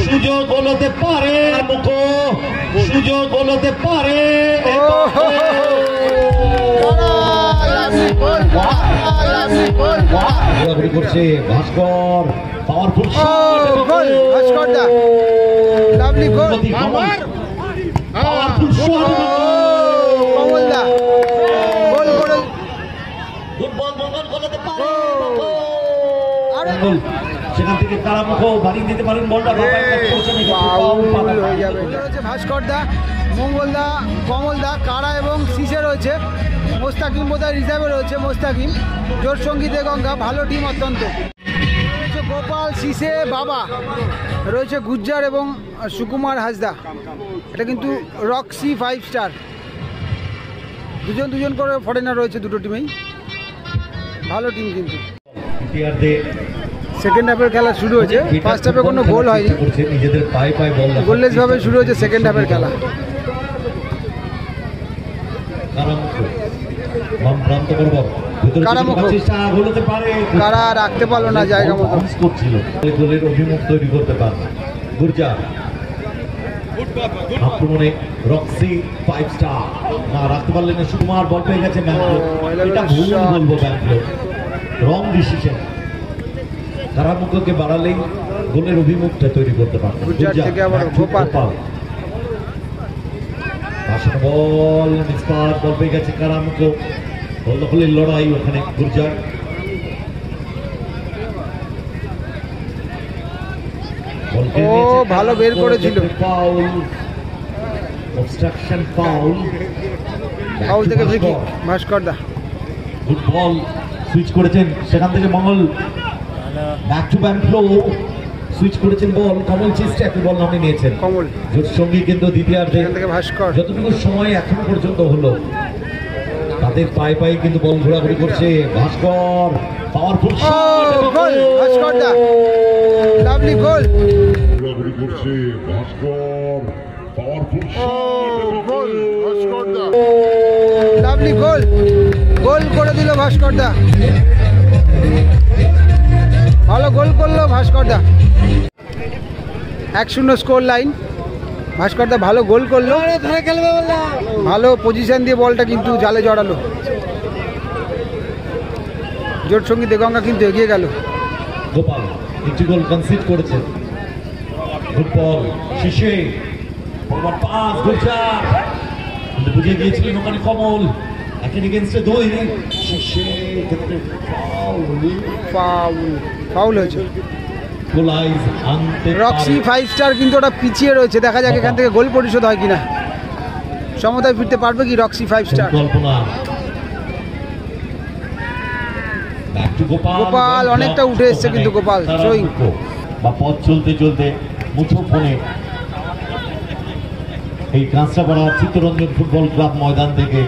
সুযোগ হতে পারে, সুযোগ হতে পারে। ঘোরাঘুরি করছে ভাস্কর, পাওয়ারফুল গোল ভাস্কর দা, লাভলি গোল, পাওয়ারফুল কমল দা গোল করে গুড বল, মঙ্গল গোলতে পারে। সেখান থেকে কারামুখো বাড়িয়ে দিতে পারেন বলটা, হয়ে যাবে। ভাস্কর দা, মঙ্গল দা, কমল দা, কারা এবং সিসে রয়েছে। মোস্তাকিম বোধহয় রিজার্ভে রয়েছে। মোস্তাকিম, জোর সঙ্গীতে গঙ্গা, ভালো টিম অত্যন্ত। গোপাল, সিসে, বাবা রয়েছে, গুজ্জার এবং সুকুমার হাসদা। এটা কিন্তু রক্সি 5 স্টার, দুজন করে ফরেনার রয়েছে দুটো টিমেই, ভালো টিম। কিন্তু সেকেন্ড হাফের খেলা শুরু হয়েছে, ফার্স্ট হাফে কোনো গোল হয়নি, গোললেস ভাবে শুরু হয়েছে সেকেন্ড হাফের খেলা। কারা রাখতে পারলো না জায়গা মতো, গোলের অভিমুখ তৈরি করতে পারবে। গুরজার আক্রমণে রক্সি 5 স্টার না রাখতে পারলেন না, সুকুমার বল পেয়ে গেছে ব্যাঙ্গালোর। এটা ভুল বলবো, ব্যাঙ্গালোর রং ডিসিশন। কারামুখোকে বাড়ালেই গোলের অভিমুখটা তৈরি করতে পারবে। গুরজার থেকে আবার গোপাল, বল মিসপাত, বল পেয়ে গেছে কারামুখো, বল দখলের লড়াই ওখানে। গুরজার ভালো বের করেছিল, ফাউল, অবস্ট্রাকশন ফাউল, ফাউল থেকে free kick Bhaskar da. Good ball, switch করেছেন সেখান থেকে Mangal, back to back flow, switch করেছেন বল, কমল চেষ্টা একটু বল নামে নিয়েছেন কমল। জোর সঙ্গী কিন্তু দ্বিতীয়ার্ধে থেকে ভাস্কর, যতটুকু সময় এখন পর্যন্ত হলো তাদের পায়ে পায়ে কিন্তু বল ঘোরাঘুরি করছে। ভাস্কর পাওয়ারফুল গোল, ভাস্কর দা লাভলি গোল, ঘোরাঘুরি করছে ভাস্কর, পাওয়ারফুল গোল ভাস্কর দা, লাভলি গোল, গোল করে দিল ভাস্কর দা, ভালো গোল করলো ভাস্কর দা। 1-0 স্কোর লাইন, ভাস্কর দা ভালো গোল করলো, ভালো পজিশন দিয়ে বলটা কিন্তু জালে জড়ালো। জোট সঙ্গীতে গঙ্গা কিন্তু এগিয়ে গেল। গোপাল একটি গোল কনসিড করেছে। Good ball, শিশে forward pass, Gurjar কিন্তু বুঝে গিয়েছিলেন ওখানে কমল, একের এগেইনস্টে 2 শিশে ক্ষেত্রে ফাউল হয়েছে। গোলাইজ আনতে রক্সি 5 স্টার কিন্তু ওটা পিছিয়ে রয়েছে, দেখা যাক এখান থেকে গোল পরিশোধ হয় কিনা, সমতায় ফিরতে পারবে কি রক্সি 5 স্টার। কল্পনা গোপাল অনেকটা উঠে এসছে কিন্তু গোপাল থ্রোয়িং বা পথ চলতে চলতে মুঠোফোনে এই কাঁচরাপাড়া চিত্তরঞ্জন ফুটবল ক্লাব ময়দান থেকে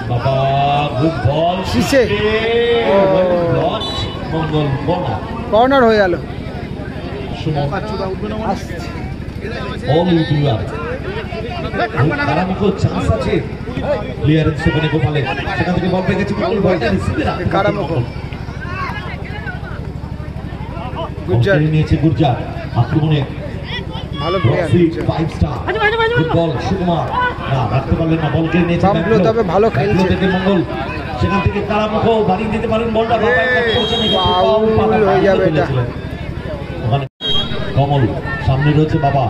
বাবা গুড বল, শিশে মঙ্গল কর্নার হয়ে গেল। অল ইউটিউবার কারামুখো চান্স আছে, ক্লিয়ারেন্স ওখানে গোপালের, সেখান থেকে বল পেয়ে গেছে কারামুখো, গুজ্জার নিয়েছে গুরজার, আক্রমণে ভালো player 5 star, good ball Sukumar না রাখতে পারলেন না, বল কেড়ে নিয়েছে বাম্বলো, তবে ভালো খেলছে মঙ্গল, সেখান থেকে কারামুখো বাড়িয়ে দিতে পারেন বলটা, ফাউল হয়ে যাবে এটা। ওখানে কমল সামনে রয়েছে বাবা,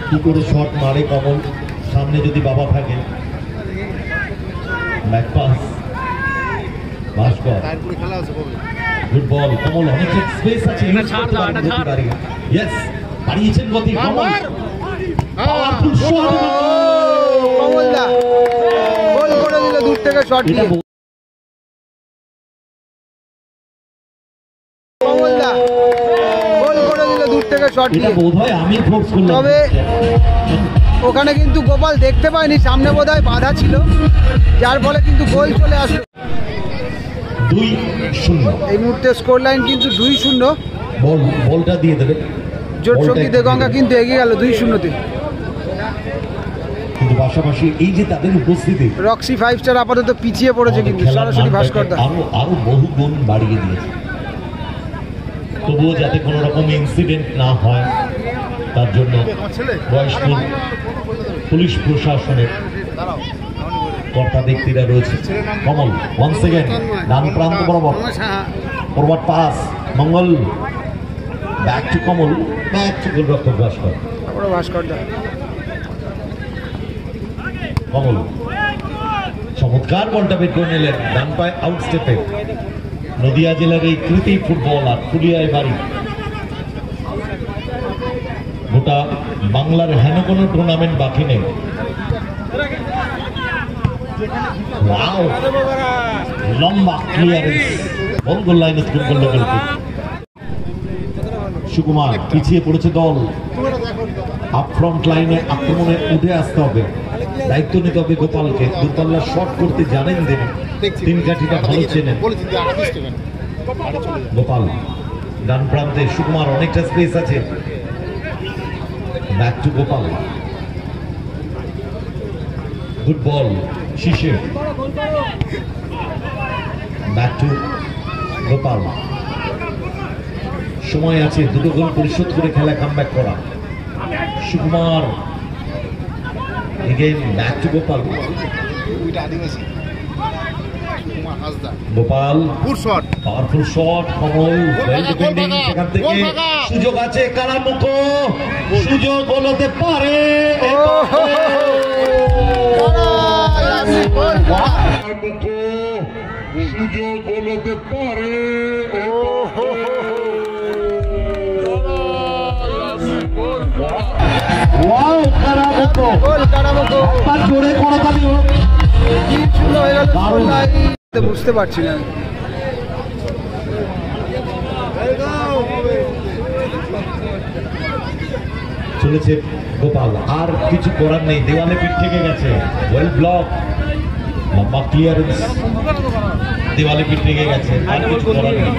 কি করে শট মারে কমল, সামনে যদি বাবা থাকে, ব্যাক পাস ভাস্কর, গুড বল কমল, অনেক স্পেস আছে, ইয়েস বাড়িয়েছেন গতি কমল, পাওয়ারফুল শট, কমল দা গোল করে দিল দূর থেকে শট দিয়ে, কমল দা গোল করে দিল দূর থেকে শট দিয়ে, বোধহয় আমি ফোর্স করলাম, তবে ওখানে কিন্তু গোপাল দেখতে পায়নি, সামনে বোধহয় বাধা ছিল, যার ফলে কিন্তু গোল চলে আসলো। 2-0 এই মুহূর্তে স্কোর লাইন কিন্তু 2-0, বলটা দিয়ে দেবে জোট সঙ্গীতে গঙ্গা কিন্তু এগিয়ে গেল 2-0-তে। কিন্তু পাশাপাশি এই যে তাদের উপস্থিতি, রক্সি 5 স্টার আপাতত পিছিয়ে পড়েছে কিন্তু সরাসরি ভাস্কর দা আরো বহু গুণ বাড়িয়ে দিয়েছে। তবুও যাতে কোনো রকম ইনসিডেন্ট না হয় তার জন্য বয়স্ক পুলিশ প্রশাসনের কর্তা ব্যক্তিরা রয়েছে। কমল ওয়ান্স এগেন ডান প্রান্ত বরাবর ফরওয়ার্ড পাস মঙ্গল ব্যাক টু কমল ব্যাক টু গোলরক্ষক ভাস্কর। কমল চমৎকার বলটা বের করে নিলেন ডান পায়ে আউট স্টেপে। নদিয়া জেলার এই কৃতি ফুটবলার ফুলিয়ায় বাড়ি। গোটা বাংলার হেন কোনো টুর্নামেন্ট বাকি নেই। লম্বা ক্লিয়ারেন্স বল গোল লাইনে স্কোর করলো গোলকিপার। সুকুমার পিছিয়ে পড়েছে দল। আপ ফ্রন্ট লাইনে আক্রমণে উঠে আসতে হবে, দায়িত্ব নিতে হবে গোপালকে। দূরপাল্লা শট করতে জানেন তিনি, তিন কাঠিটা ভালো চেনেন গোপাল। ডান প্রান্তে সুকুমার অনেকটা স্পেস আছে, back to Gopal. Good ball শিশে, ব্যাক টু গোপাল। সময় আছে, দুটো গোল পরিশোধ করে খেলা কামব্যাক করা। Sukumar again back to Gopal. Gopal powerful shot, Kamal well defending. সেখান থেকে সুযোগ আছে, কারামুখো সুযোগ হতে পারে। সুযোগ হতে পারে। বুঝতে পারছি না। চলেছে গোপাল, আর কিছু করার নেই, দেওয়ালে পিঠ থেকে গেছে। ওয়েল ব্লক, লম্বা ক্লিয়ারেন্স, দেওয়ালে পিঠ থেকে গেছে, আর কিছু করার নেই।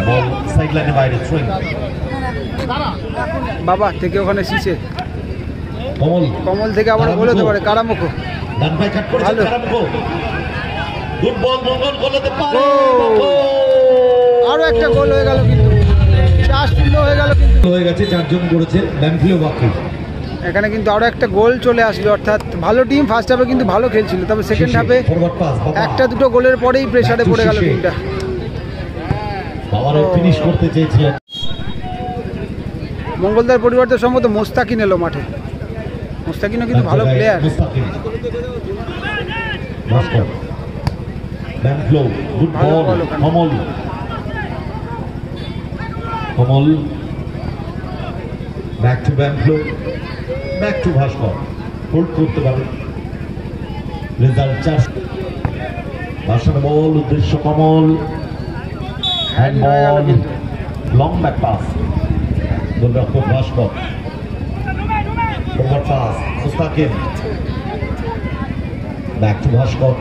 বল সাইড লাইনে বাইরে, থ্রোইং। বাবা থেকে ওখানে শিশে, কমল থেকে আবার গোল হতে পারে। কারামুখো ডান পায়ে কাট করেছে কারামুখো। গুড বল, মঙ্গল গোল হতে পারে। আরো একটা গোল হয়ে গেল, কিন্তু 4-0 হয়ে গেল, কিন্তু হয়ে গেছে। 4 জন করেছে ব্যাংকলিও বাকি। এখানে কিন্তু আরো একটা গোল চলে আসলো। অর্থাৎ ভালো টিম ফার্স্ট হাফে কিন্তু ভালো খেলছিল, তবে সেকেন্ড হাফে একটা দুটো গোলের পরেই প্রেসারে পড়ে গেল টিমটা। বাবারও ফিনিশ করতে চেয়েছিলেন। মঙ্গলদার পরিবর্তে সম্ভবত মোস্তাকিন এলো মাঠে। মোস্তাকিনও কিন্তু ভালো player. Good ball Kamal. Kamal back to ব্যাংকলো, ব্যাক টু ভাস্কর। হোল্ড করতে পারে। রেজাল্ট 4। ভাস্কর বল, উদ্দেশ্য Kamal. Hand ball, long back pass, গোলরক্ষক Bhaskar. Forward pass Mustakim, back to Bhaskar.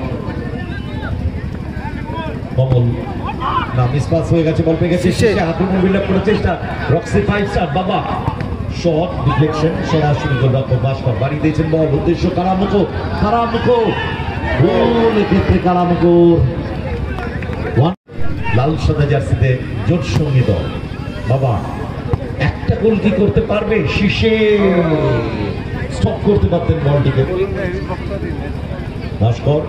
Kamal না, মিস পাস হয়ে গেছে, বল পেয়ে গেছে। আক্রমণ বিল্ড আপ করার চেষ্টা, রক্সি 5 স্টার। বাবা শট ডিফ্লেকশন, সরাসরি গোলরক্ষক ভাস্কর বাড়ি দিয়েছেন বল, উদ্দেশ্য কারামুখো। কারামুখো গোল, এক্ষেত্রে কারামুখোর। লাল সাদা জার্সিতে জোট সঙ্গী দল। বাবা একটা গোল কি করতে পারবে? শীর্ষে স্টপ করতে পারতেন বলটিকে ভাস্কর।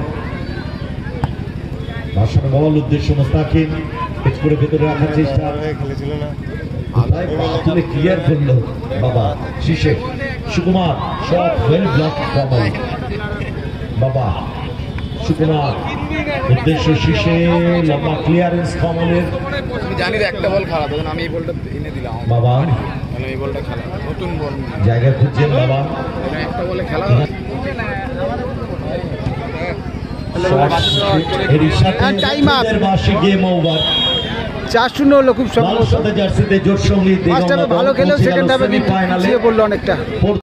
ভাস্কর বল, উদ্দেশ্য মুস্তাকিম, পিচ করে ভেতরে রাখার চেষ্টা, ক্লিয়ার করলো বাবা শীর্ষে। সুকুমার শট, ওয়েল ব্লক কমল। বাবা সুকুমার, উদ্দেশ্য শীর্ষে, লম্বা ক্লিয়ারেন্স কমলের। জানি একটা বল খেলা, তখন আমি এই বলটা এনে দিলাম বাবা। এই বলটা খেলা নতুন বল, জায়গা খুঁজছেন বাবা। একটা বলে খেলা। Time up, game over. 4-0 হলো খুব সম্ভবত। জার্সিতে জোট সঙ্গী ফার্স্ট হাফে ভালো খেলেও সেকেন্ড হাফে পিছিয়ে পড়লো অনেকটা।